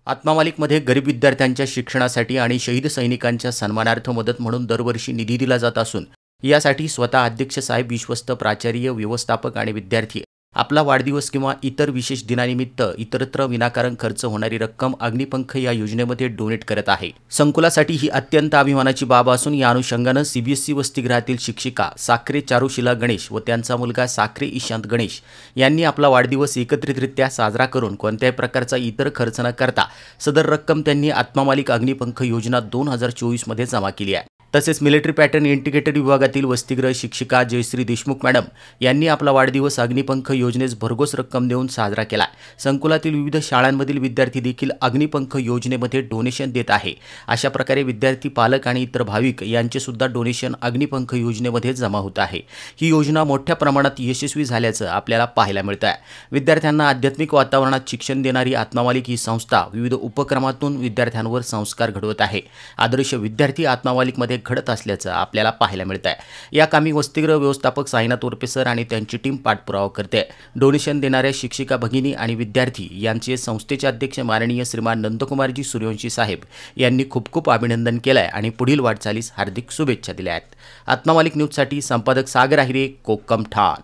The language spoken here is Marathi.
आत्मा मालिकमध्ये गरीब विद्यार्थ्यांच्या शिक्षणासाठी आणि शहीद सैनिकांच्या सन्मानार्थ मदत म्हणून दरवर्षी निधी दिला जात असून यासाठी स्वतः अध्यक्ष साहेब, विश्वस्त प्राचार्य, व्यवस्थापक आणि विद्यार्थी आपला वाढदिवस किंवा इतर विशेष दिनानिमित्त इतरत्र विनाकारण खर्च होणारी रक्कम अग्निपंख या योजनेमध्ये डोनेट करत आहे। संकुलासाठी ही अत्यंत अभिमानाची बाब असून या अनुषंगाने सीबीएसई वसतिगृहातील शिक्षिका साखरे चारुशिला गणेश व त्यांचा मुलगा साखरे ईशांत गणेश यांनी आपला वाढदिवस एकत्रितरित्या साजरा करून कोणत्याही प्रकारचा इतर खर्च न करता सदर रक्कम त्यांनी आत्मा मालिक अग्निपंख योजना 2024 मध्ये जमा केली आहे। तसेच मिलिटरी पॅटर्न इंटिग्रेटेड विभागातील वसतिगृह शिक्षिका जयश्री देशमुख मॅडम यांनी आपला वाढदिवस अग्निपंख योजनेस भरघोस रक्कम देऊन साजरा केला। संकुलातील विविध शाळांमधील विद्यार्थी देखील अग्निपंख योजनेमध्ये डोनेशन देत आहे। अशा प्रकारे विद्यार्थी, पालक आणि इतर भाविक यांचे सुद्धा डोनेशन अग्निपंख योजनेमध्ये जमा होत आहे। ही योजना मोठ्या प्रमाणात यशस्वी झाल्याचं आपल्याला पाहायला मिळतं आहे। विद्यार्थ्यांना आध्यात्मिक वातावरणात शिक्षण देणारी आत्मा मालिक ही संस्था विविध उपक्रमातून विद्यार्थ्यांवर संस्कार घडवत आहे। आदर्श विद्यार्थी आत्मा मालिकमध्ये घडत असल्याचं आपल्याला पाहायला मिळतं आहे। या कामी वसतिगृह व्यवस्थापक साईनाथ उर्फे सर आणि त्यांची टीम पाठपुरावा करते। डोनेशन देणाऱ्या शिक्षिका भगिनी आणि विद्यार्थी यांचे संस्थेचे अध्यक्ष माननीय श्रीमान नंदकुमारजी सूर्यवंशी साहेब यांनी खूप खूप अभिनंदन केलं आहे आणि पुढील वाटचालीस हार्दिक शुभेच्छा दिल्या आहेत। आत्मा मालिक न्यूजसाठी संपादक सागर आहिरे, कोकम ठाण।